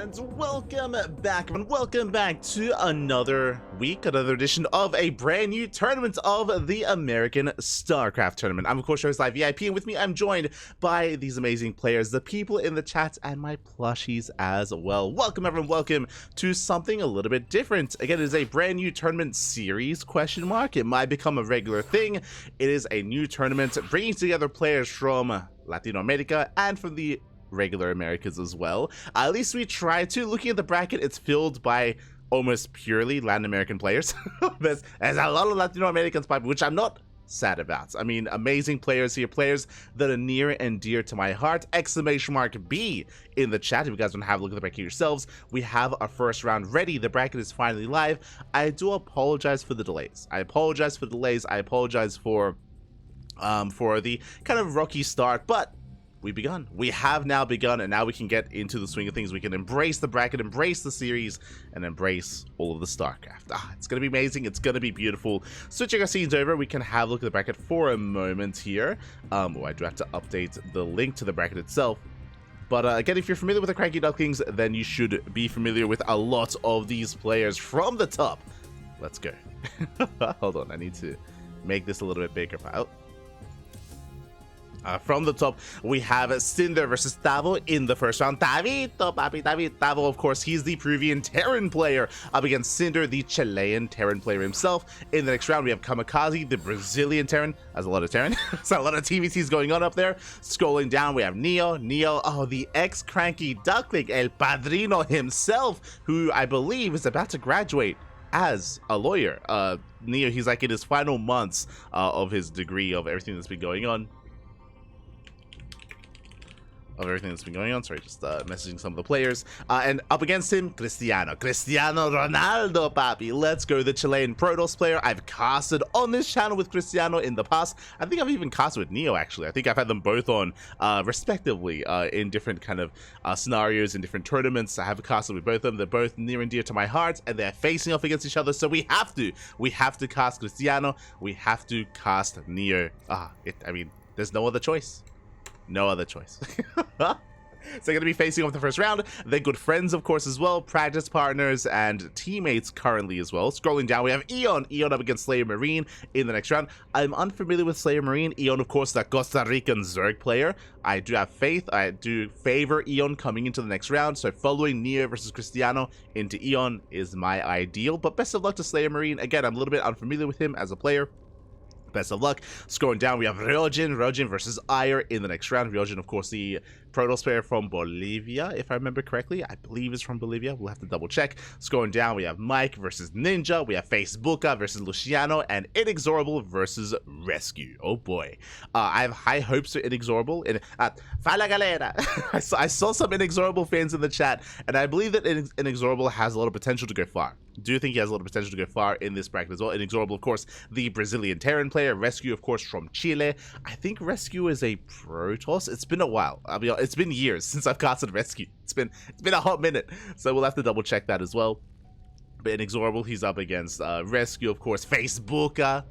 And welcome back to another week, another edition of a brand new tournament of the American StarCraft Tournament. I'm of course your host Live VIP, and with me I'm joined by these amazing players, the people in the chat, and my plushies as well. Welcome everyone, welcome to something a little bit different. Again, it is a brand new tournament series, question mark. It might become a regular thing. It is a new tournament bringing together players from Latin America and from the regular Americas as well. At least we try to. Looking at the bracket, it's filled by almost purely Latin American players. there's a lot of Latino Americans, which I'm not sad about. I mean, amazing players here, players that are near and dear to my heart. Exclamation mark B in the chat if you guys want to have a look at the bracket yourselves. We have our first round ready. The bracket is finally live. I do apologize for the delays. I apologize for the kind of rocky start, but we have now begun, and now we can get into the swing of things. We can embrace the bracket, embrace the series, and embrace all of the StarCraft. It's going to be amazing. It's going to be beautiful. Switching our scenes over, we can have a look at the bracket for a moment here. I do have to update the link to the bracket itself. But again, if you're familiar with the CranKy Ducklings, then you should be familiar with a lot of these players from the top. Let's go. Hold on, I need to make this a little bit bigger. From the top, we have Cinder versus Tavo in the first round. Tavito, papi, Tavo, of course, he's the Peruvian Terran player up against Cinder, the Chilean Terran player himself. In the next round, we have Kamikaze, the Brazilian Terran. That's a lot of Terran. So a lot of TVTs going on up there. Scrolling down, we have NeO, the ex-CranKy Duckling, El Padrino himself, who I believe is about to graduate as a lawyer. NeO, he's like in his final months of his degree, of everything that's been going on. Sorry, just messaging some of the players. And up against him, Cristiano Ronaldo, papi. Let's go, the Chilean Protoss player. I've casted on this channel with Cristiano in the past. I think I've even casted with NeO, actually. I think I've had them both on, respectively, in different kind of scenarios, in different tournaments. I have casted with both of them. They're both near and dear to my heart, and they're facing off against each other, so we have to cast Cristiano. We have to cast NeO. I mean, there's no other choice. No other choice. So they're going to be facing off the first round. They're good friends, of course, as well. Practice partners and teammates currently as well. Scrolling down, we have Eon up against Slayer Marine in the next round. I'm unfamiliar with Slayer Marine. Eon, of course, the Costa Rican Zerg player. I do have faith. I do favor Eon coming into the next round. So following NeO versus Cristiano into Eon is my ideal. But best of luck to Slayer Marine. Again, I'm a little bit unfamiliar with him as a player. Best of luck. Scrolling down, we have Ryojin versus Ire in the next round. Ryojin, of course, the Protoss player from Bolivia, if I remember correctly. I believe it's from Bolivia. We'll have to double check. Scrolling down, we have Mike versus Ninja. We have Facebooka versus Luciano, and Inexorable versus Rescue. Oh boy. I have high hopes for Inexorable. Fala galera. I saw some Inexorable fans in the chat, and I believe that Inexorable has a lot of potential to go far. Do you think he has a lot of potential to go far in this bracket as well? Inexorable, of course, the Brazilian Terran player. Rescue, of course, from Chile. I think Rescue is a Protoss. It's been a while. I'll be honest, it's been years since I've casted Rescue. It's been a hot minute, so we'll have to double check that as well. But Inexorable, he's up against Rescue, of course. Facebooka,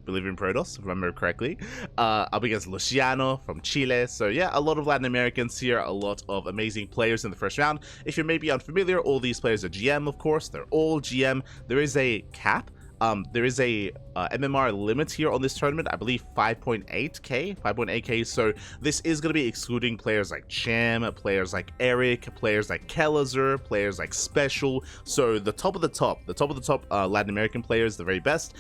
believe in Protoss, if I remember correctly, up against Luciano from Chile. So yeah, a lot of Latin Americans here, a lot of amazing players in the first round. If you're maybe unfamiliar, all these players are GM, of course. They're all GM. There is a cap. There is a MMR limit here on this tournament, I believe 5.8k, so this is going to be excluding players like Cham, players like Eric, players like Kelazar, players like Special. So the top of the top Latin American players, the very best,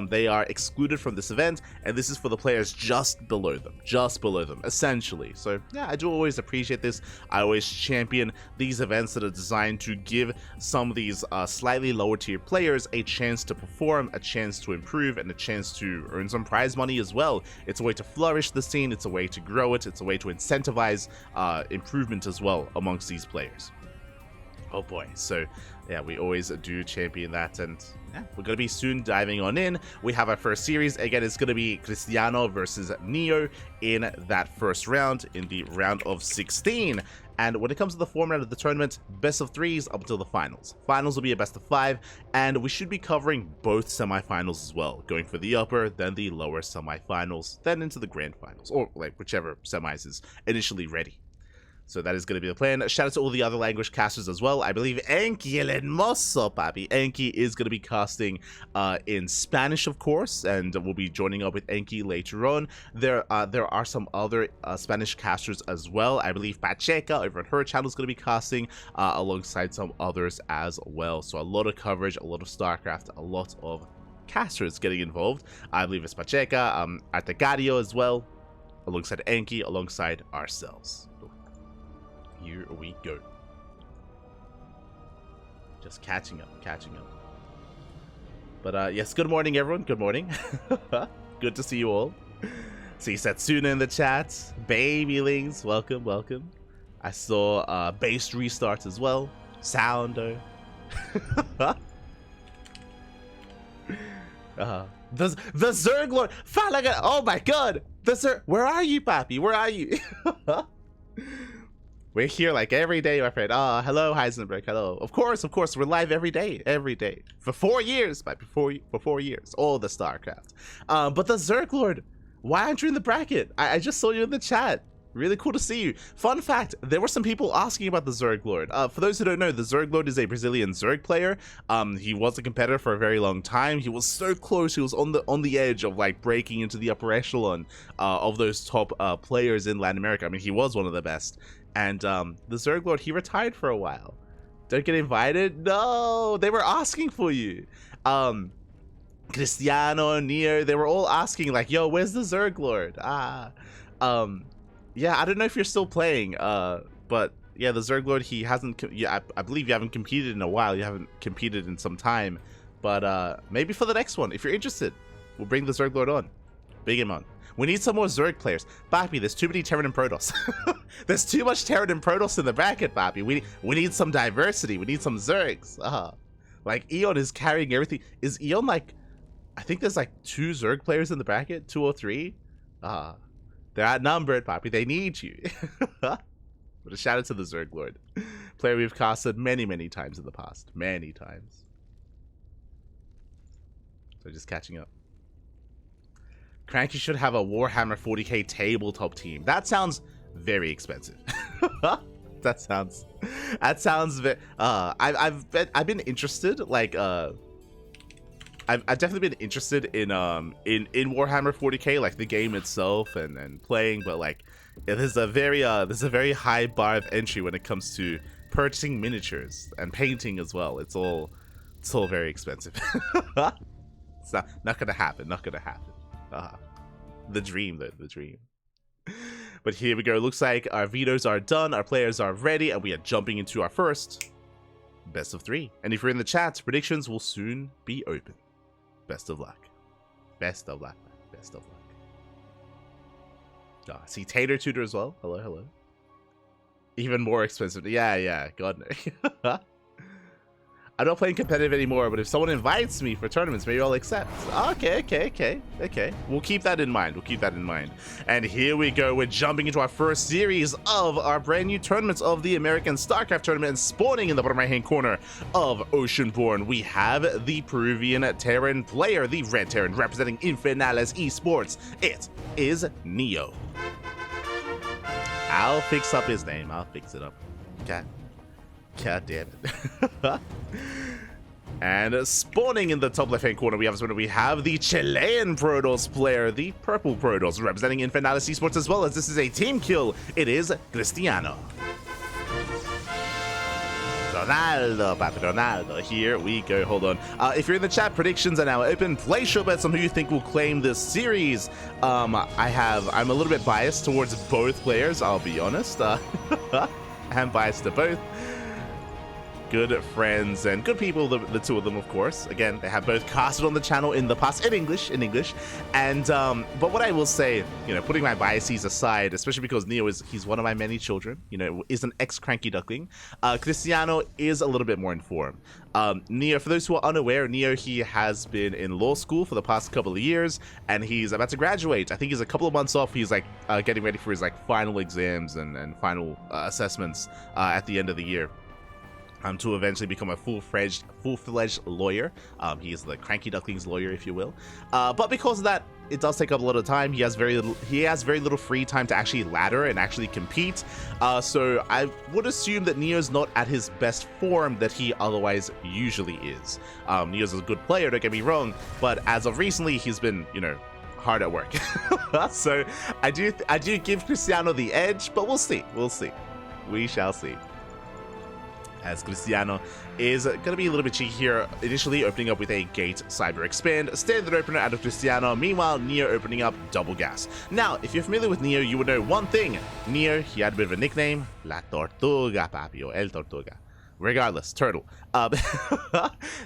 they are excluded from this event, and this is for the players just below them, essentially. So yeah, I do always appreciate this. I always champion these events that are designed to give some of these slightly lower tier players a chance to perform, a chance to improve, and a chance to earn some prize money as well. It's a way to flourish the scene, it's a way to grow it, it's a way to incentivize improvement as well amongst these players. Oh boy, so yeah, we always do champion that, and yeah, we're going to be soon diving on in. We have our first series. Again, it's going to be Cristiano versus NeO in that first round, in the round of 16. And when it comes to the format of the tournament, best of threes up until the finals. Finals will be a best of 5, and we should be covering both semifinals as well, going for the upper, then the lower semifinals, then into the grand finals, or like whichever semis is initially ready. So that is going to be the plan. Shout out to all the other language casters as well. I believe Enki el hermoso, papi. Enki is going to be casting in Spanish, of course, and we'll be joining up with Enki later on. There are some other Spanish casters as well. I believe Pacheca over at her channel is going to be casting alongside some others as well. So a lot of coverage, a lot of StarCraft, a lot of casters getting involved. I believe it's Pacheca, Artegario as well, alongside Enki, alongside ourselves. Here we go. Just catching up. But yes, good morning, everyone. Good morning. Good to see you all. See Satsuna in the chat. Babylings, welcome. I saw base restarts as well. Soundo. The Zerglord. Oh my god. Where are you, Papi? Where are you? We're here like every day, my friend. Hello, Heisenberg. Hello. Of course, we're live every day. For 4 years, for 4 years. All the StarCraft. But the Zerglord, why aren't you in the bracket? I just saw you in the chat. Really cool to see you. Fun fact, there were some people asking about the Zerglord. For those who don't know, the Zerglord is a Brazilian Zerg player. He was a competitor for a very long time. He was so close. He was on the edge of like breaking into the upper echelon of those top players in Latin America. I mean, he was one of the best. And the Zerglord, he retired for a while. Don't get invited? No, they were asking for you. Cristiano, NeO, they were all asking like, yo, where's the Zerglord? Yeah, I don't know if you're still playing, but yeah, the Zerglord, he hasn't, I believe you haven't competed in a while. You haven't competed in some time, but maybe for the next one, if you're interested, we'll bring the Zerglord on. Big him on. We need some more Zerg players. Papi, there's too many Terran and Protoss. There's too much Terran and Protoss in the bracket, Papi. We need some diversity. We need some Zergs. Like, Eon is carrying everything. Is Eon like, I think there's like 2 Zerg players in the bracket, 2 or 3. They're outnumbered, Papi. They need you. But a shout out to the Zerglord. Player we've casted many times in the past. Many times. So just catching up. CranKy should have a Warhammer 40k tabletop team. That sounds very expensive. That sounds I've been interested, like I've definitely been interested in Warhammer 40k, like the game itself and playing, but like there's a very high bar of entry when it comes to purchasing miniatures and painting as well. It's all very expensive. It's not gonna happen. The dream, though, the dream. But here we go. Looks like our vetoes are done, our players are ready, and we are jumping into our first best of 3. And if you're in the chat, predictions will soon be open. Best of luck. Best of luck. I see Tater Tutor as well. Hello. Even more expensive. Yeah. God no. I'm not playing competitive anymore, but if someone invites me for tournaments, maybe I'll accept. Okay. We'll keep that in mind. And here we go. We're jumping into our first series of our brand new tournaments of the American StarCraft Tournament, and spawning in the bottom right-hand corner of Oceanborn, we have the Peruvian Terran player, the Red Terran, representing Infernales Esports. It is NeO. I'll fix up his name. I'll fix it up. Okay. God damn it. And spawning in the top left-hand corner, we have the Chilean Protoss player, the Purple Protoss, representing Infernales Esports, as well as this is a team kill. It is Cristiano. Ronaldo, Papi Ronaldo. Here we go. Hold on. If you're in the chat, predictions are now open. Place your bets on who you think will claim this series. I'm a little bit biased towards both players, I'll be honest. I'm biased to both. Good friends and good people, the two of them, of course. Again, they have both casted on the channel in the past in English. And but what I will say, putting my biases aside, especially because NeO he's one of my many children, is an ex-cranky duckling. Cristiano is a little bit more informed. NeO, for those who are unaware, NeO, he has been in law school for the past couple of years, and he's about to graduate. I think he's a couple of months off. He's like getting ready for his like final exams and final assessments at the end of the year. to eventually become a full-fledged lawyer. He is the CranKy Ducklings lawyer, if you will. But because of that, it does take up a lot of time. He has very little free time to actually ladder and actually compete. So I would assume that NeO's not at his best form that he otherwise usually is. NeO's a good player, don't get me wrong, but as of recently, he's been, you know, hard at work. So I do give Cristiano the edge, but we'll see. We shall see. As Cristiano is going to be a little bit cheeky here, initially opening up with a Gate Cyber Expand, standard opener out of Cristiano. Meanwhile, NeO opening up Double Gas. Now, if you're familiar with NeO, you would know one thing. NeO, he had a bit of a nickname, La Tortuga, papi, or El Tortuga. Regardless, turtle.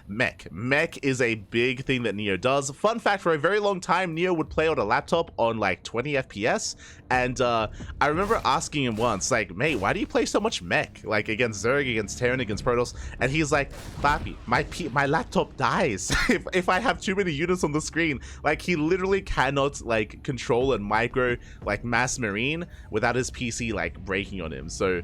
Mech is a big thing that NeO does. Fun fact, for a very long time, NeO would play on a laptop on like 20 FPS. And I remember asking him once, like, mate, why do you play so much mech? Like against Zerg, against Terran, against Protoss. And he's like, papi, my laptop dies if I have too many units on the screen. Like, he literally cannot like control and micro like mass marine without his PC like breaking on him. So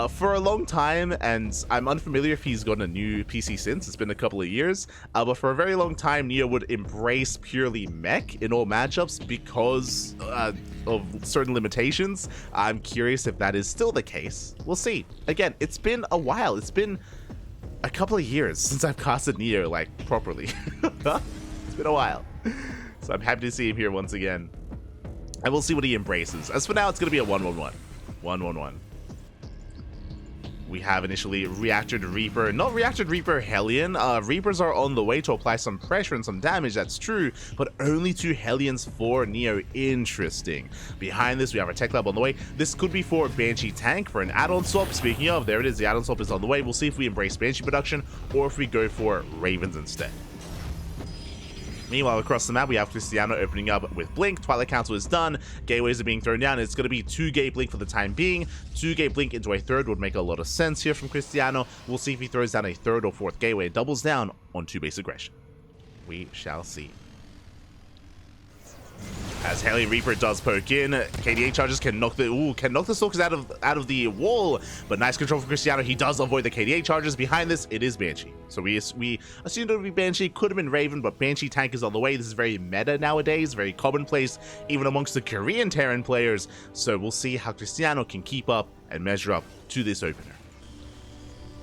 for a long time, and I'm unfamiliar if he's gotten a new PC since, it's been a couple of years, but for a very long time, NeO would embrace purely mech in all matchups because of certain limitations. I'm curious if that is still the case. We'll see. Again, it's been a while. It's been a couple of years since I've casted NeO like properly. It's been a while. So I'm happy to see him here once again. And we'll see what he embraces. As for now, it's going to be a 1-1-1. 1-1-1. We have initially Reactored Reaper, not Reactored Reaper Hellion. Reapers are on the way to apply some pressure and some damage, that's true, but only 2 Hellions for NeO. Interesting. Behind this, we have our Tech Lab on the way. This could be for Banshee Tank for an add-on swap. Speaking of, there it is, the add-on swap is on the way. We'll see if we embrace Banshee production or if we go for Ravens instead. Meanwhile, across the map, we have Cristiano opening up with Blink. Twilight Council is done. Gateways are being thrown down. It's going to be 2-gate Blink for the time being. 2-gate Blink into a third would make a lot of sense here from Cristiano. We'll see if he throws down a third or fourth gateway. Doubles down on 2-base aggression. We shall see. As Heli Reaper does poke in, KDA charges can knock the Stalkers out of the wall, but nice control from Cristiano. He does avoid the KDA charges. Behind this, it is Banshee. So we assumed it would be Banshee, could have been Raven, but Banshee tank is on the way. This is very meta nowadays, very commonplace, even amongst the Korean Terran players. So we'll see how Cristiano can keep up and measure up to this opener.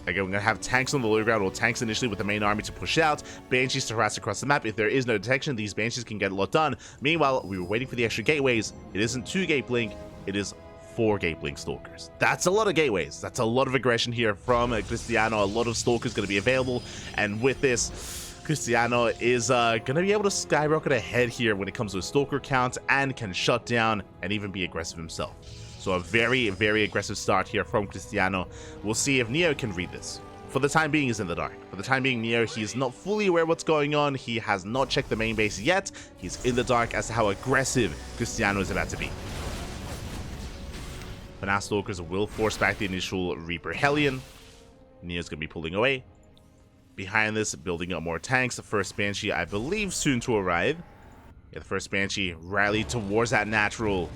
Again, we're going to have tanks on the low ground, or tanks initially with the main army to push out, Banshees to harass across the map. If there is no detection, these Banshees can get a lot done. Meanwhile, we were waiting for the extra gateways. It isn't 2-gate Blink, it is 4-gate Blink Stalkers. That's a lot of gateways. That's a lot of aggression here from Cristiano. A lot of Stalkers going to be available, and with this, Cristiano is going to be able to skyrocket ahead here when it comes to a Stalker count, and can shut down and even be aggressive himself. So a very, very aggressive start here from Cristiano. We'll see if NeO can read this. For the time being, he's in the dark. For the time being, NeO, he's not fully aware what's going on. He has not checked the main base yet. He's in the dark as to how aggressive Cristiano is about to be. But now Stalkers will force back the initial Reaper Hellion. NeO's going to be pulling away. Behind this, building up more tanks. The first Banshee, I believe, soon to arrive. Yeah, the first Banshee rallied towards that natural.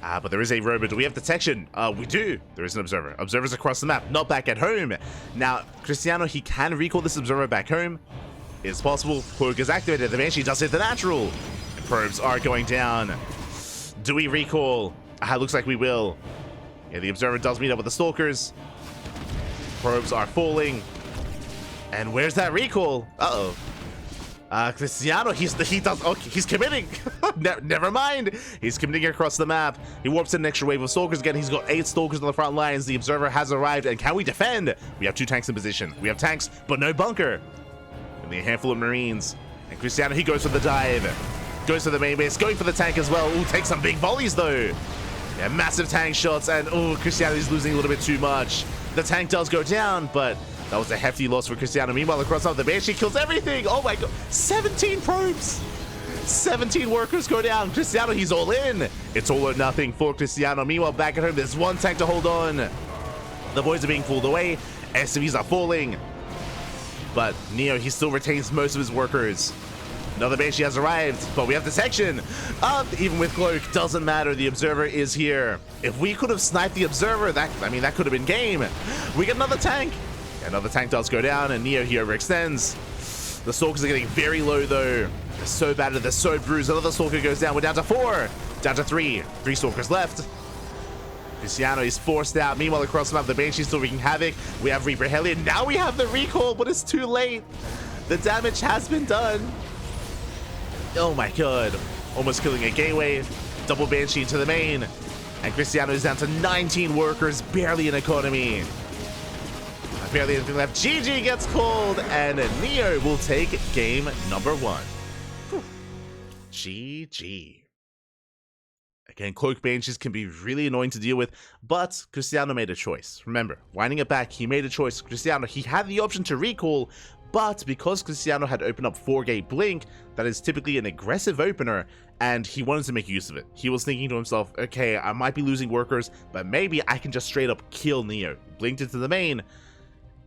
But there is a robot. Do we have detection? We do. There is an observer. Observers across the map, not back at home. Now, Cristiano, he can recall this observer back home. It's possible. Poke is activated. The Banshee does hit the natural. Probes are going down. Do we recall? Looks like we will. Yeah, the observer does meet up with the Stalkers. Probes are falling. And where's that recall? Uh-oh. Cristiano, he's committing. Never mind. He's committing across the map. He warps in an extra wave of Stalkers again. He's got 8 Stalkers on the front lines. The observer has arrived, and can we defend? We have 2 tanks in position. We have tanks, but no bunker. And a handful of Marines. And Cristiano, he goes for the dive. Goes for the main base, going for the tank as well. Ooh, takes some big volleys though. Yeah, massive tank shots, and Cristiano is losing a little bit too much. The tank does go down, but that was a hefty loss for Cristiano. Meanwhile, across the Banshee kills everything. Oh my god. 17 probes. 17 workers go down. Cristiano, he's all in. It's all or nothing for Cristiano. Meanwhile, back at home, there's 1 tank to hold on. The boys are being pulled away. SCVs are falling. But NeO, he still retains most of his workers. Another Banshee has arrived, but we have detection. Even with Cloak, doesn't matter. The Observer is here. If we could have sniped the Observer, that could have been game. We get another tank. Another tank does go down, and NeO here overextends. The Stalkers are getting very low, though. They're so battered, they're so bruised. Another Stalker goes down. We're down to 4. Down to 3. 3 Stalkers left. Cristiano is forced out. Meanwhile, across the map, the Banshee's still wreaking havoc. We have Reaper Hellion. Now we have the recall, but it's too late. The damage has been done. Oh my god. Almost killing a gateway. Double Banshee into the main. And Cristiano is down to 19 workers, barely an economy. Barely anything left. GG gets called, and NeO will take game number 1. Whew. GG. Again, Cloak Banshees can be really annoying to deal with, but Cristiano made a choice. Remember, winding it back, he made a choice. Cristiano, he had the option to recall, but because Cristiano had opened up 4-gate Blink, that is typically an aggressive opener, and he wanted to make use of it. He was thinking to himself, okay, I might be losing workers, but maybe I can just straight up kill NeO. Blinked into the main,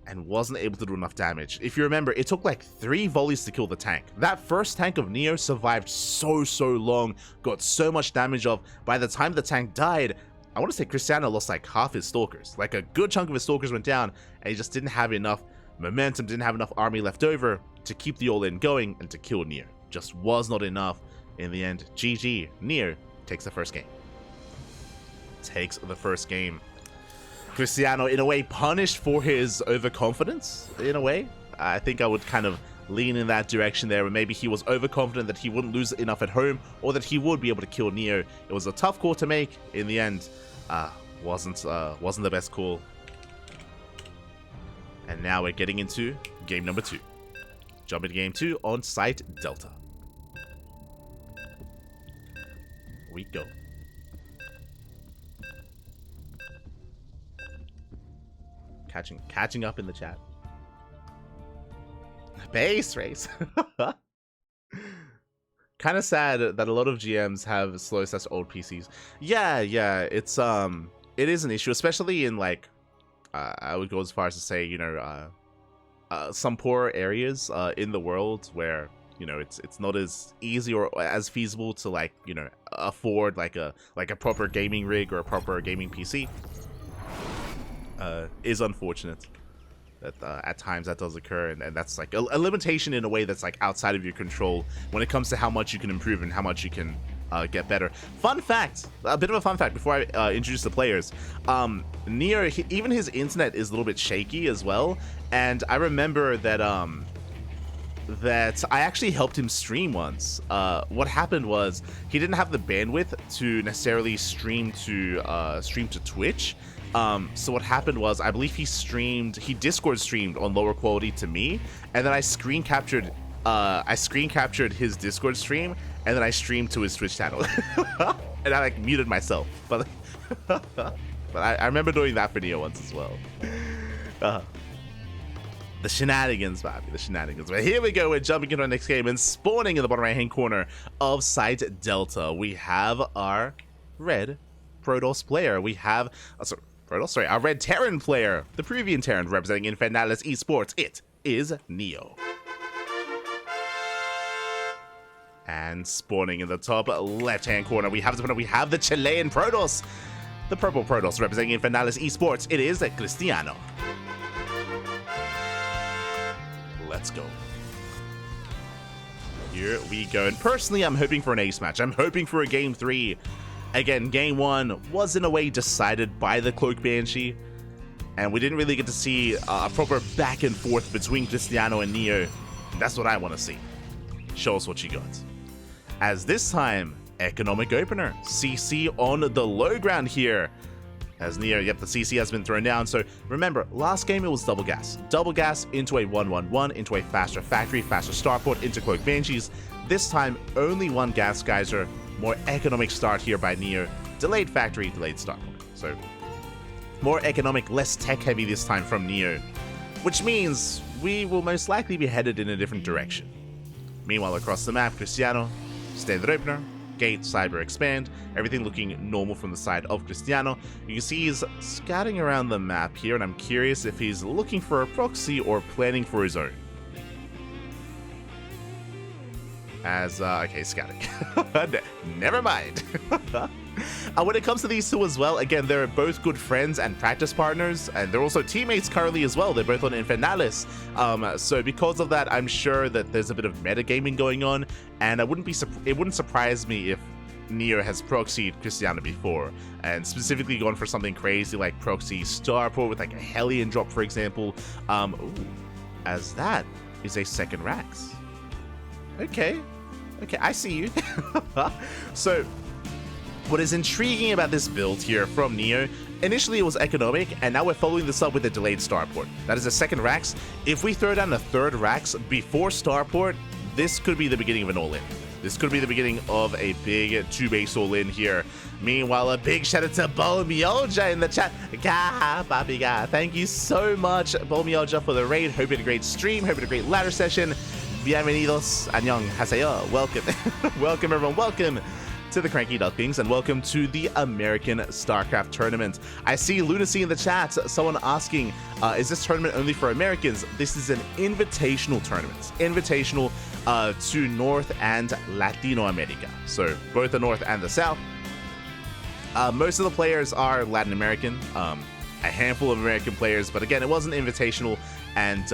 and wasn't able to do enough damage. If you remember, it took like 3 volleys to kill the tank. That first tank of NeO survived so long, got so much damage off. By the time the tank died, I want to say Cristiano lost like half his Stalkers. Like a good chunk of his Stalkers went down, and he just didn't have enough momentum, didn't have enough army left over to keep the all-in going and to kill NeO. Just was not enough. In the end, GG. NeO takes the first game. Cristiano, in a way, punished for his overconfidence, in a way. I think I would kind of lean in that direction there, where maybe he was overconfident that he wouldn't lose enough at home, or that he would be able to kill NeO. It was a tough call to make. In the end, wasn't the best call. And now we're getting into game number 2. Jump into game 2 on site Delta. We go. Catching up in the chat. Base race. Kind of sad that a lot of GMs have slow / old PCs. Yeah, it's it is an issue, especially in like I would go as far as to say, you know, some poor areas in the world where, you know, it's not as easy or as feasible to, like, you know, afford like a proper gaming rig or a proper gaming PC. Is unfortunate that at times that does occur, and that's like a limitation in a way that's like outside of your control when it comes to how much you can improve and how much you can get better. Fun fact, a bit of a fun fact before I introduce the players. NeO, even his internet is a little bit shaky as well, and I remember that I actually helped him stream once. What happened was he didn't have the bandwidth to necessarily stream to Twitch. So what happened was, I believe he Discord streamed on lower quality to me, and then I screen captured his Discord stream, and then I streamed to his Twitch channel. And I like muted myself, but I remember doing that for NeO once as well. The shenanigans, Bobby, the shenanigans. But here we go, we're jumping into our next game, and spawning in the bottom right hand corner of site Delta, we have our red Protoss player. We have our red Terran player, the Peruvian Terran representing Invitational Esports. It is NeO. And spawning in the top left-hand corner, we have the Chilean Protoss, the purple Protoss representing Invitational Esports. It is Cristiano. Let's go. Here we go. And personally, I'm hoping for an ace match. I'm hoping for a game 3. Again, game 1 was in a way decided by the Cloak Banshee, and we didn't really get to see a proper back and forth between Cristiano and NeO. That's what I want to see. Show us what you got. As this time, economic opener, CC on the low ground here. As NeO, yep, the CC has been thrown down. So remember, last game it was double gas into a 1-1-1, into a faster factory, faster starport, into Cloak Banshees. This time, only one gas geyser. More economic start here by NeO. Delayed factory, delayed starport. So more economic, less tech heavy this time from NeO, which means we will most likely be headed in a different direction. Meanwhile, across the map, Cristiano, standard opener, gate, cyber expand, everything looking normal from the side of Cristiano. You can see he's scouting around the map here, and I'm curious if he's looking for a proxy or planning for his own. Okay, scouting. Never mind. When it comes to these two as well, again, they're both good friends and practice partners, and they're also teammates currently as well. They're both on Infernales. So because of that, I'm sure that there's a bit of metagaming going on, and it wouldn't surprise me if NeO has proxied Cristiano before, and specifically gone for something crazy like proxy Starport with like a Hellion drop, for example. Ooh, as that is a second Rax. Okay, I see you. So, what is intriguing about this build here from NeO, initially it was economic, and now we're following this up with a delayed Starport. That is a second Rax. If we throw down a third Rax before Starport, this could be the beginning of an all-in. This could be the beginning of a big 2-base all-in here. Meanwhile, a big shout out to Bomioja in the chat. Gah, Papi Gah. Thank you so much, Bomioja, for the raid. Hope you had a great stream. Hope you had a great ladder session. Bienvenidos. Annyeong haseyo. Welcome. Welcome, everyone. Welcome to the CranKy Ducklings, and welcome to the American StarCraft Tournament. I see Lunacy in the chat, someone asking, is this tournament only for Americans? This is an invitational tournament. Invitational to North and Latino America. So both the North and the South. Most of the players are Latin American, a handful of American players, but again, it wasn't invitational, and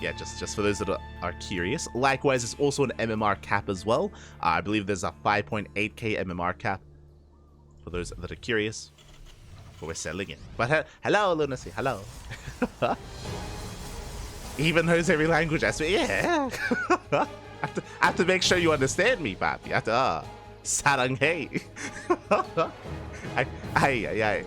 yeah, just for those that are curious. Likewise, it's also an MMR cap as well. I believe there's a 5.8k MMR cap for those that are curious. But we're selling it. But hello, Lunacy, hello. Even knows every language. I swear, yeah. I have to make sure you understand me, papi. I have to, saranghae. Ay.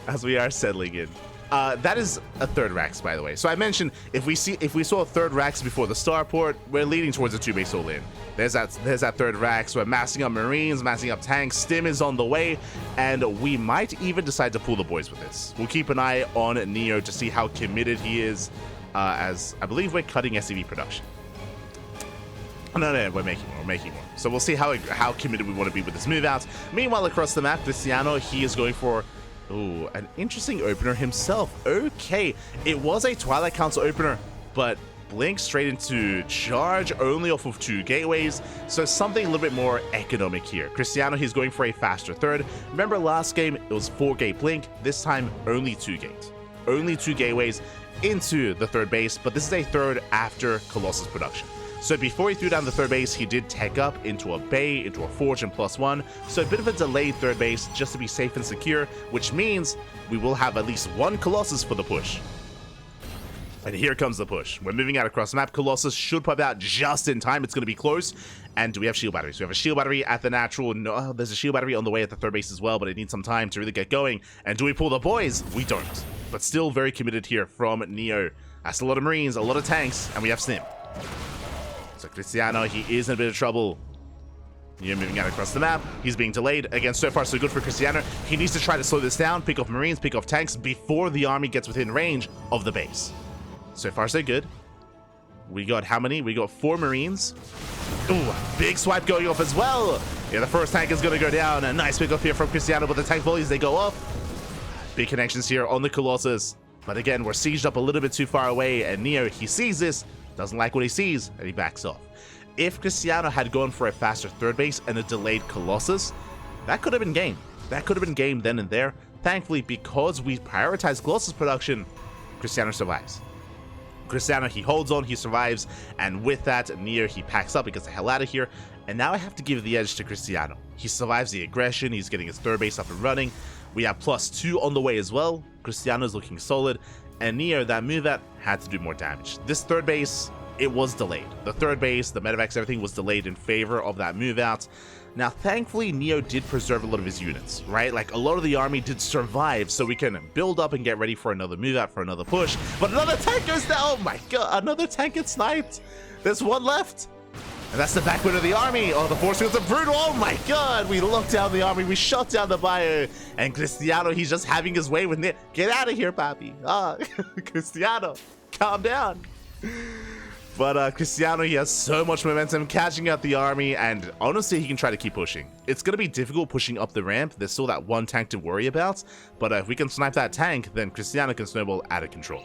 As we are settling in. That is a third Rax, by the way. So I mentioned if we saw a third Rax before the Starport, we're leading towards a 2-base all-in. There's that third Rax. We're massing up Marines, massing up tanks. Stim is on the way, and we might even decide to pull the boys with this. We'll keep an eye on NeO to see how committed he is, as I believe we're cutting SCV production. No, we're making more. So we'll see how committed we want to be with this move out. Meanwhile, across the map, Cristiano, he is going for ooh, an interesting opener himself. Okay, it was a Twilight Council opener, but Blink straight into charge only off of 2 gateways, so something a little bit more economic here. Cristiano, he's going for a faster third. Remember last game, it was 4-gate Blink. This time, only 2 gates. Only 2 gateways into the third base, but this is a third after Colossus production. So before he threw down the third base, he did tech up into a bay, into a forge and +1. So a bit of a delayed third base just to be safe and secure, which means we will have at least 1 Colossus for the push. And here comes the push. We're moving out across the map. Colossus should pop out just in time. It's going to be close. And do we have shield batteries? We have a shield battery at the natural. No, there's a shield battery on the way at the third base as well, but it needs some time to really get going. And do we pull the boys? We don't. But still very committed here from NeO. That's a lot of Marines, a lot of tanks, and we have Stim. So Cristiano, he is in a bit of trouble. NeO moving out across the map. He's being delayed. Again, so far so good for Cristiano. He needs to try to slow this down, pick off Marines, pick off tanks before the army gets within range of the base. So far so good. We got how many? We got 4 Marines. Ooh, big swipe going off as well. Yeah, the first tank is going to go down. A nice pick off here from Cristiano, but the tank volleys, they go off. Big connections here on the Colossus. But again, we're sieged up a little bit too far away, and NeO, he sees this, doesn't like what he sees, and he backs off. If Cristiano had gone for a faster third base and a delayed Colossus, that could have been game. That could have been game then and there. Thankfully, because we prioritized Colossus production, Cristiano survives. Cristiano, he holds on, he survives, and with that, NeO, he packs up, he gets the hell out of here, and now I have to give the edge to Cristiano. He survives the aggression, he's getting his third base up and running. We have +2 on the way as well. Cristiano's looking solid, and NeO, that move out had to do more damage. This third base, it was delayed. The third base, the medevacs, everything was delayed in favor of that move out. Now, thankfully, NeO did preserve a lot of his units, right? Like, a lot of the army did survive, so we can build up and get ready for another move out, for another push. But another tank goes down! Oh my god, another tank gets sniped! There's 1 left! And that's the backwind of the army! Oh, the force fields are brutal! Oh my god! We locked down the army, we shut down the bio! And Cristiano, he's just having his way with NeO. Get out of here, papi! Ah, Cristiano, calm down! But Cristiano, he has so much momentum, catching out the army, and honestly, he can try to keep pushing. It's going to be difficult pushing up the ramp. There's still that 1 tank to worry about, but if we can snipe that tank, then Cristiano can snowball out of control.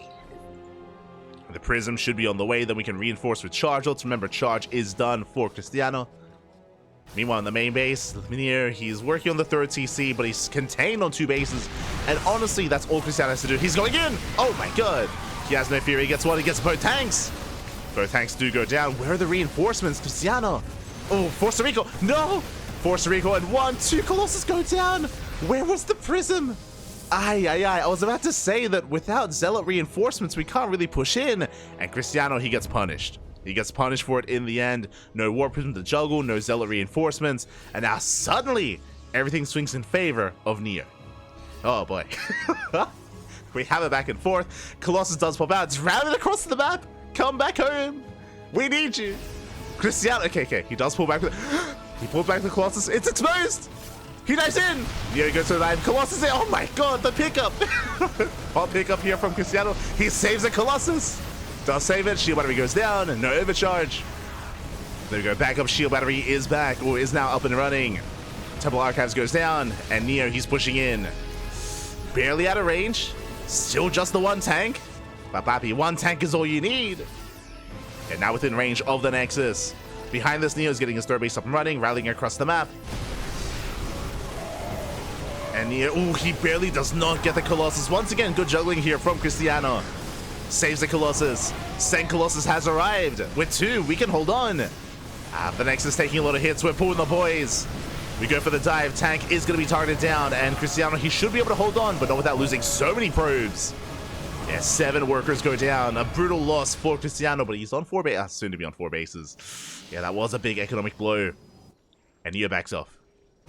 The Prism should be on the way, then we can reinforce with Charge ults. Remember, Charge is done for Cristiano. Meanwhile, in the main base, NeO, he's working on the third TC, but he's contained on 2 bases. And honestly, that's all Cristiano has to do. He's going in! Oh my god! He has no fear. He gets one. He gets both tanks. Both tanks do go down. Where are the reinforcements? Cristiano. Oh, Forza Rico. No! Forza Rico and 1, 2 Colossus go down. Where was the Prism? I was about to say that without Zealot reinforcements, we can't really push in. And Cristiano, he gets punished. He gets punished for it in the end. No War Prism to juggle, no Zealot reinforcements. And now suddenly, everything swings in favor of NeO. Oh boy. We have it back and forth. Colossus does pop out. It's routed across the map. Come back home. We need you. Cristiano. Okay. He does pull back. He pulls back the Colossus. It's exposed. He dives in. NeO goes to the dive. Colossus in. Oh my god, the pickup. Hot pickup here from Cristiano. He saves the Colossus. Does save it. Shield battery goes down. No overcharge. There we go. Backup shield battery is back. Or is now up and running. Temple Archives goes down. And NeO, he's pushing in. Barely out of range. Still just the 1 tank. But Papi, 1 tank is all you need. And now within range of the Nexus. Behind this, NeO is getting his third base up and running, rallying across the map. And NeO, ooh, he barely does not get the Colossus. Once again, good juggling here from Cristiano. Saves the Colossus. Second Colossus has arrived. With 2, we can hold on. The Nexus taking a lot of hits. We're pulling the boys. We go for the dive. Tank is going to be targeted down. And Cristiano, he should be able to hold on, but not without losing so many probes. Yeah, 7 workers go down. A brutal loss for Cristiano, but he's on 4 bases. Soon to be on 4 bases. Yeah, that was a big economic blow. And NeO backs off.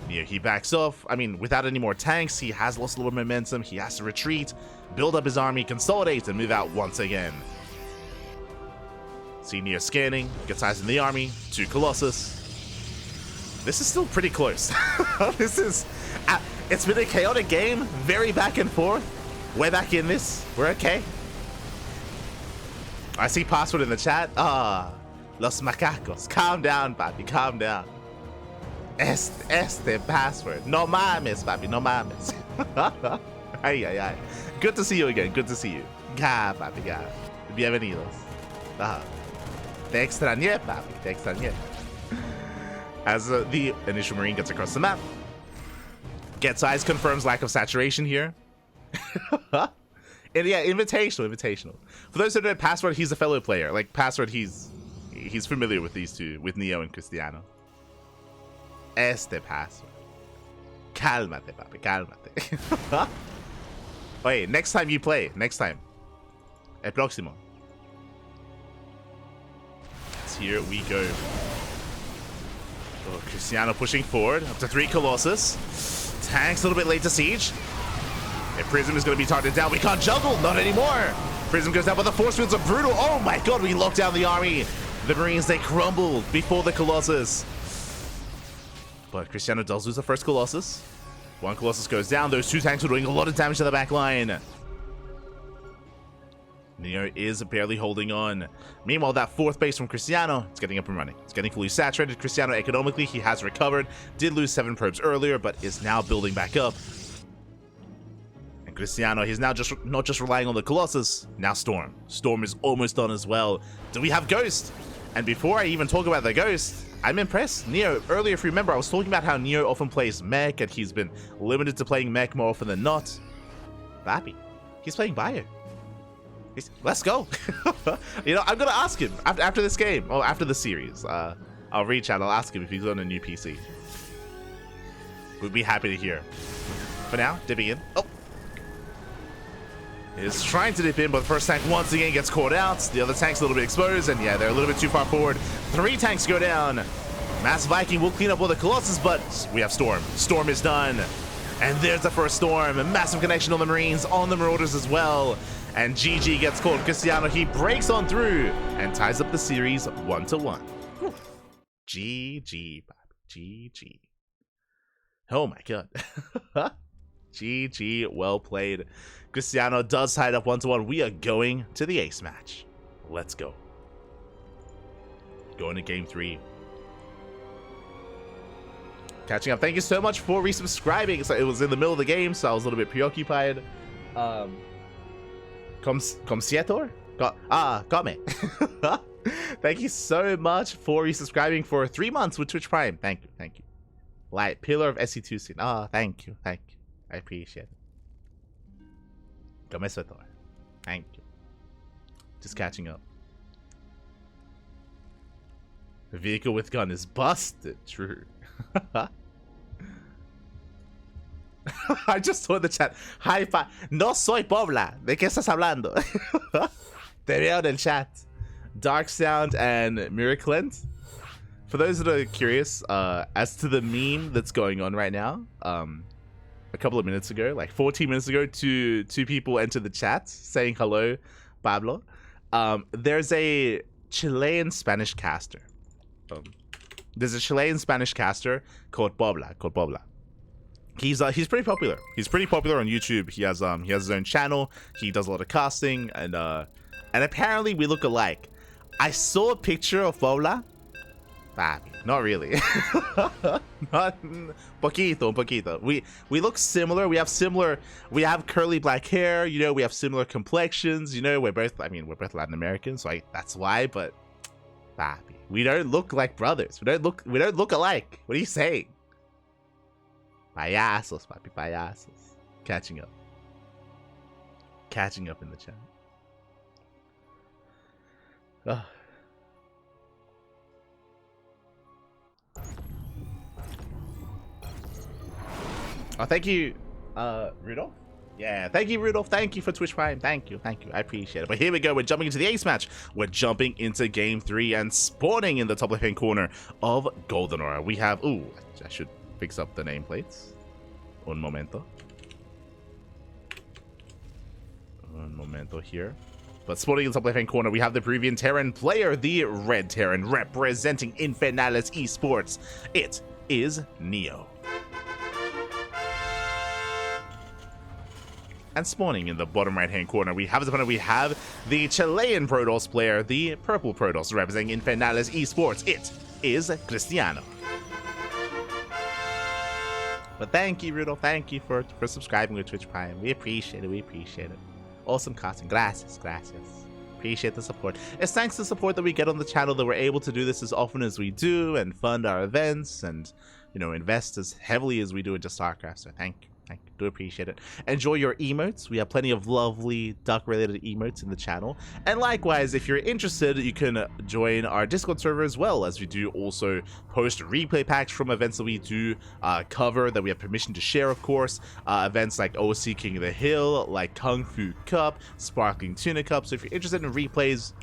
NeO, he backs off. I mean, without any more tanks, he has lost a little momentum. He has to retreat, build up his army, consolidate, and move out once again. See NeO scanning, gets eyes in the army, 2 Colossus. This is still pretty close. It's been a chaotic game, very back and forth. We're back in this. We're okay. I see password in the chat. Los macacos. Calm down, papi. Calm down. Este password. No mames, papi. No mames. Ay. Good to see you again. Good to see you. Ga, papi, ga. Bienvenidos. Te extrañé, papi. Te extrañé. As the initial Marine gets across the map. Gets eyes, confirms lack of saturation here. And yeah, invitational. For those who don't know, Password, he's a fellow player. Like Password, he's familiar with these two, with NeO and Cristiano. Este Password. Cálmate, papi, cálmate. Wait, next time you play, next time. El próximo. So here we go. Oh, Cristiano pushing forward, up to 3 Colossus. Tanks a little bit late to siege. And Prism is going to be targeted down. We can't juggle, not anymore. Prism goes down, but the force fields are brutal. Oh my god, we locked down the army. The Marines, they crumbled before the Colossus. But Cristiano does lose the first Colossus. 1 Colossus goes down. Those 2 tanks are doing a lot of damage to the back line. NeO is barely holding on. Meanwhile, that 4th base from Cristiano, it's getting up and running. It's getting fully saturated. Cristiano, economically, he has recovered. Did lose 7 probes earlier, but is now building back up. And Cristiano, he's now not just relying on the Colossus, now Storm. Storm is almost done as well. Do we have Ghost? And before I even talk about the Ghost, I'm impressed. NeO, earlier, if you remember, I was talking about how NeO often plays mech, and he's been limited to playing mech more often than not. Papi, he's playing Bio. Let's go. You know, I'm gonna ask him after this game, or after the series. I'll reach out, I'll ask him if he's on a new PC. We'd be happy to hear. For now, dipping in. Oh, is trying to dip in, but the first tank once again gets caught out. The other tank's a little bit exposed, and yeah, they're a little bit too far forward. 3 tanks go down. Mass Viking will clean up all the Colossus, but we have Storm. Storm is done. And there's the first Storm. A massive connection on the Marines, on the Marauders as well. And GG gets caught. Cristiano, he breaks on through and ties up the series 1-1. GG, GG. Oh my god. GG, well played. Cristiano does tie it up 1-1. We are going to the ace match. Let's go. Going to game 3. Catching up. Thank you so much for resubscribing. So it was in the middle of the game, so I was a little bit preoccupied. Comsietor? Come. Thank you so much for resubscribing for 3 months with Twitch Prime. Thank you, thank you. Light pillar of SC2 scene. Oh, thank you, thank you. I appreciate it. Gomesotor. Thank you. Just catching up. The vehicle with gun is busted. True. I just saw in the chat. Hi, no soy Pobla. ¿De qué estás hablando? Te veo en el chat. Dark Sound and Miraclent. For those that are curious, as to the meme that's going on right now, a couple of minutes ago, like 14 minutes ago, two people entered the chat saying hello, Pablo. There's a Chilean Spanish caster. There's a Chilean Spanish caster called Pobla. He's pretty popular. He's pretty popular on YouTube. He has his own channel. He does a lot of casting, and apparently we look alike. I saw a picture of Pobla. Not really. Not poquito. We look similar. We have curly black hair, you know, we have similar complexions, you know, we're both Latin American, so that's why, but we don't look like brothers. We don't look alike. What are you saying? Payasos, papi, payasos. Catching up in the chat. Oh. Oh, thank you, Rudolph. Yeah, thank you, Rudolph. Thank you for Twitch Prime. Thank you. I appreciate it. But here we go. We're jumping into the ace match. We're jumping into game 3 and spawning in the top left-hand corner of Golden Aura. We have... Ooh, I should fix up the nameplates. Un momento here. But spawning in the top left-hand corner, we have the Peruvian Terran player, the Red Terran, representing Infernales Esports. It is NeO. And spawning in the bottom right-hand corner, we have the Chilean Protoss player, the Purple Protoss, representing Infernales Esports. It is Cristiano. But thank you, Rudolph. Thank you for subscribing with Twitch Prime. We appreciate it. Awesome casting. Gracias. Appreciate the support. It's thanks to the support that we get on the channel that we're able to do this as often as we do and fund our events and, you know, invest as heavily as we do into StarCraft. So thank you. Do appreciate it. Enjoy your emotes. We have plenty of lovely duck-related emotes in the channel. And likewise, if you're interested, you can join our Discord server as well, as we do also post replay packs from events that we do cover, that we have permission to share, of course. Events like OC King of the Hill, like Kung Fu Cup, Sparkling Tuna Cup. So if you're interested in replays,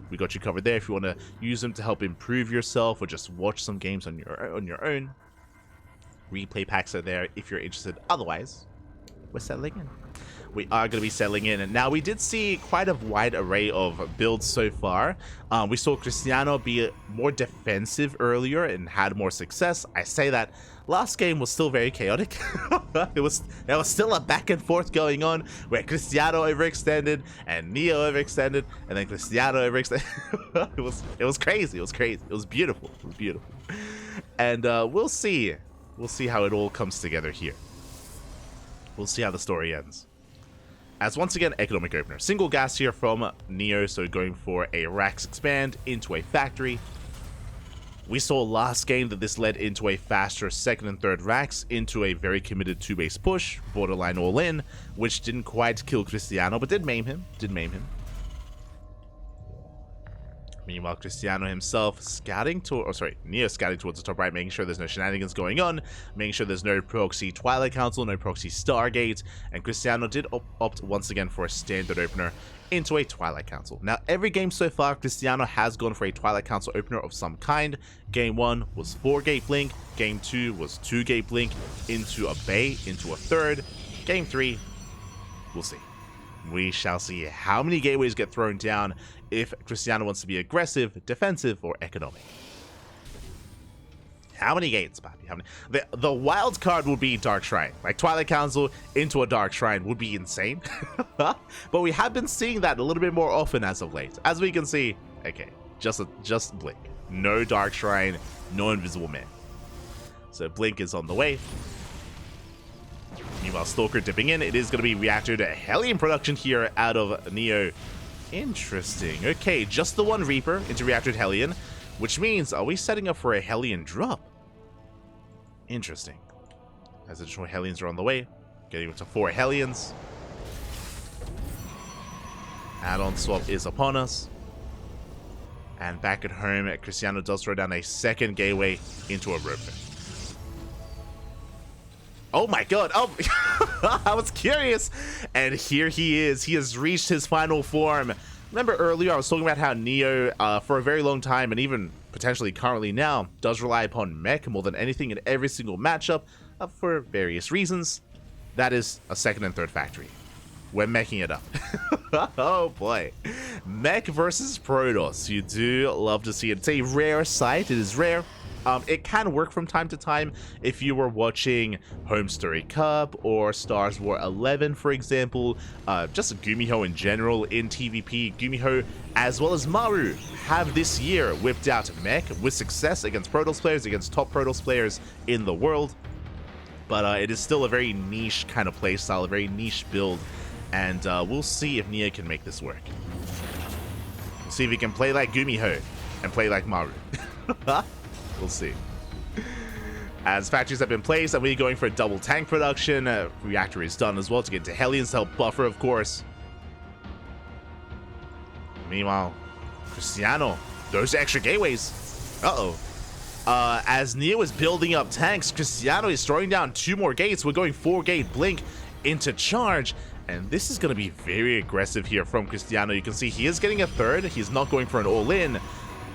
we got you covered there. If you want to use them to help improve yourself or just watch some games on your own. Replay packs are there if you're interested. Otherwise, we're settling in. We are going to be settling in. And now we did see quite a wide array of builds so far. We saw Cristiano be more defensive earlier and had more success. I say that last game was still very chaotic. There was still a back and forth going on where Cristiano overextended and NeO overextended and then Cristiano overextended. It was crazy. It was beautiful. And we'll see how it all comes together here. We'll see how the story ends. As once again, economic opener. Single gas here from NeO, so going for a Rax expand into a factory. We saw last game that this led into a faster second and third Rax, into a very committed 2-base push, borderline all in, which didn't quite kill Cristiano, but did maim him. Meanwhile, Cristiano himself NeO scouting towards the top right, making sure there's no shenanigans going on, making sure there's no proxy Twilight Council, no proxy Stargate, and Cristiano did opt once again for a standard opener into a Twilight Council. Now, every game so far, Cristiano has gone for a Twilight Council opener of some kind. Game 1 was 4-gate blink, Game 2 was 2-gate blink into a Bay, into a third. Game 3, we'll see. We shall see how many gateways get thrown down if Cristiano wants to be aggressive, defensive, or economic. How many gates, Papi? How many? The wild card would be Dark Shrine. Like Twilight Council into a Dark Shrine would be insane. But we have been seeing that a little bit more often as of late. As we can see, okay, just blink. No Dark Shrine, no Invisible Man. So blink is on the way. Meanwhile, Stalker dipping in. It is going to be reactor to Hellion production here out of NeO. Interesting. Okay, just the one Reaper into Reactor Hellion, which means, are we setting up for a Hellion drop? Interesting. As additional Hellions are on the way, getting up to 4 Hellions. Add-on swap is upon us. And back at home, Cristiano does throw down a second gateway into a rope. Oh my god, oh, I was curious. And here he is. He has reached his final form. Remember earlier I was talking about how NeO, for a very long time, and even potentially currently now, does rely upon mech more than anything in every single matchup, for various reasons. That is a second and third factory. We're meching it up. Oh boy. Mech versus Protoss. You do love to see it. It's a rare sight. It is rare. It can work from time to time if you were watching Home Story Cup or Stars War 11, for example. Just Gumiho in general in TVP. Gumiho, as well as Maru, have this year whipped out mech with success against Protoss players, against top Protoss players in the world. But it is still a very niche kind of playstyle, a very niche build. And we'll see if NeO can make this work. We'll see if he can play like Gumiho and play like Maru. We'll see. As factories have been placed, and we're going for a double tank production. Reactor is done as well to get into Hellions to help buffer, of course. Meanwhile, Cristiano, those extra gateways. Uh-oh. As NeO is building up tanks, Cristiano is throwing down 2 more gates. We're going 4-gate blink into charge. And this is going to be very aggressive here from Cristiano. You can see he is getting a third. He's not going for an all-in,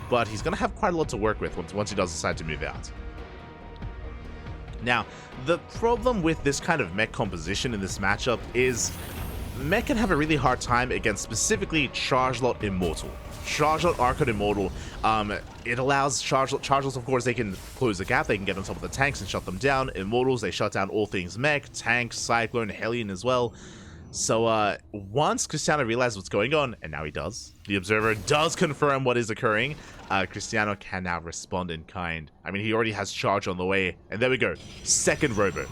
but he's going to have quite a lot to work with once he does decide to move out. Now, the problem with this kind of mech composition in this matchup is mech can have a really hard time against specifically Chargelot Immortal. Chargelot Archon Immortal, it allows Chargelots, of course, they can close the gap, they can get on top of the tanks and shut them down. Immortals, they shut down all things mech, tank, Cyclone, Hellion as well. So once Cristiano realizes what's going on, and now he does, the Observer does confirm what is occurring, Cristiano can now respond in kind. I mean, he already has charge on the way, and there we go. Second Robo.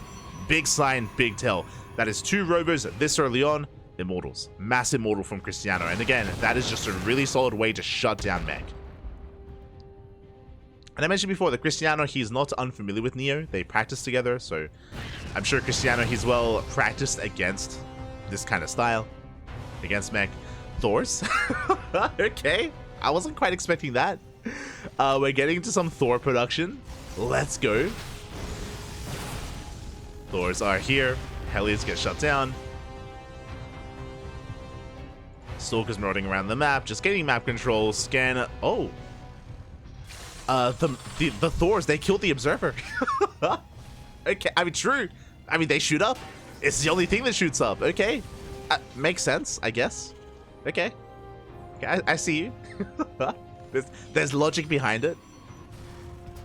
Big sign, big tell. That is 2 Robos this early on. Immortals. Mass Immortal from Cristiano. And again, that is just a really solid way to shut down mech. And I mentioned before that Cristiano, he's not unfamiliar with NeO. They practice together, so I'm sure Cristiano, he's well practiced against this kind of style. Against mech. Thors? Okay. I wasn't quite expecting that. We're getting into some Thor production. Let's go. Thors are here. Hellions get shut down. Stalkers marauding around the map, just getting map control, scan. Oh. The Thors, they killed the Observer. Okay, I mean, true. I mean, they shoot up. It's the only thing that shoots up. Okay. Makes sense, I guess. Okay. Okay, I see you. There's logic behind it.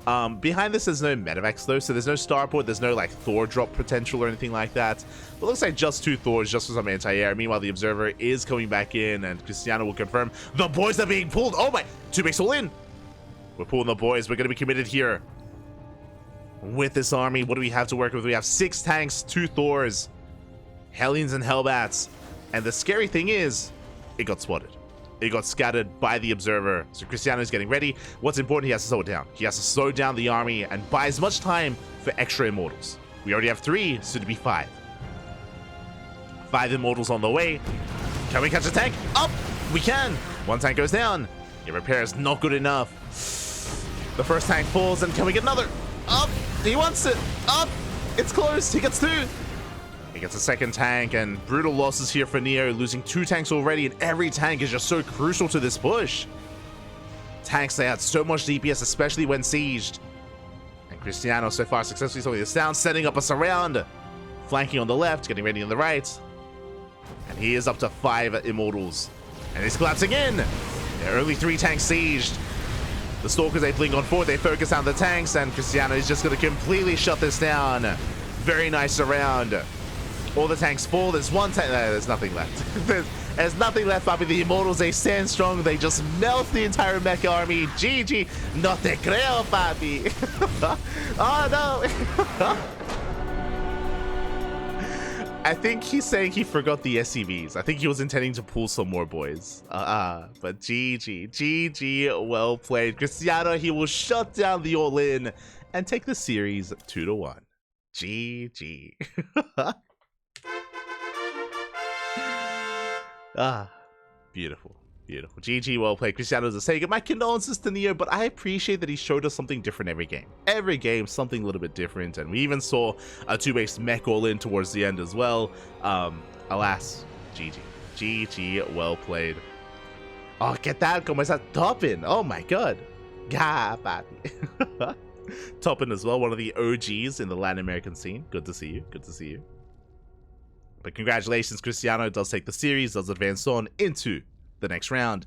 Behind this, there's no medevacs though, so there's no starport, there's no like Thor drop potential or anything like that. It looks like just 2 Thors, just for some anti-air. Meanwhile, the Observer is coming back in, and Cristiano will confirm the boys are being pulled. Oh my, 2 makes all in. We're pulling the boys. We're going to be committed here. With this army, what do we have to work with? We have 6 tanks, 2 Thors, Hellions and Hellbats. And the scary thing is, it got spotted. It got scattered by the Observer. So Cristiano is getting ready. What's important, he has to slow it down. He has to slow down the army and buy as much time for extra Immortals. We already have 3, soon to be 5. 5 Immortals on the way. Can we catch a tank? Up! We can! 1 tank goes down. Your repair is not good enough. The first tank falls, and can we get another? Up! He wants it! Up! It's close! He gets 2! He gets a second tank, and brutal losses here for NeO, losing 2 tanks already, and every tank is just so crucial to this push. Tanks, they add so much DPS, especially when sieged. And Cristiano so far successfully slowing this down, setting up a surround. Flanking on the left, getting ready on the right. And he is up to 5 Immortals. And he's collapsing in! There are only 3 tanks sieged. The Stalkers, they blink on forward, they focus on the tanks, and Cristiano is just going to completely shut this down. Very nice surround. All the tanks fall. There's 1 tank. There's nothing left. There's nothing left, Papi. The Immortals, they stand strong. They just melt the entire mech army. GG. No te creo, Papi. Oh, no. I think he's saying he forgot the SCVs. I think he was intending to pull some more boys. But GG, well played. Cristiano, he will shut down the all-in and take the series 2-1. GG. Beautiful. Beautiful. GG, well played. Cristiano's a Sega. My condolences to NeO, but I appreciate that he showed us something different every game. Every game, something a little bit different, and we even saw a 2-base mech all-in towards the end as well. Alas, GG. GG, well played. Oh, ¿qué tal? ¿Cómo está Toppin? Oh my god. Toppin as well, one of the OGs in the Latin American scene. Good to see you. Good to see you. But congratulations, Cristiano does take the series, does advance on into the next round.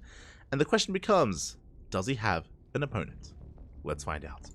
And the question becomes, does he have an opponent? Let's find out.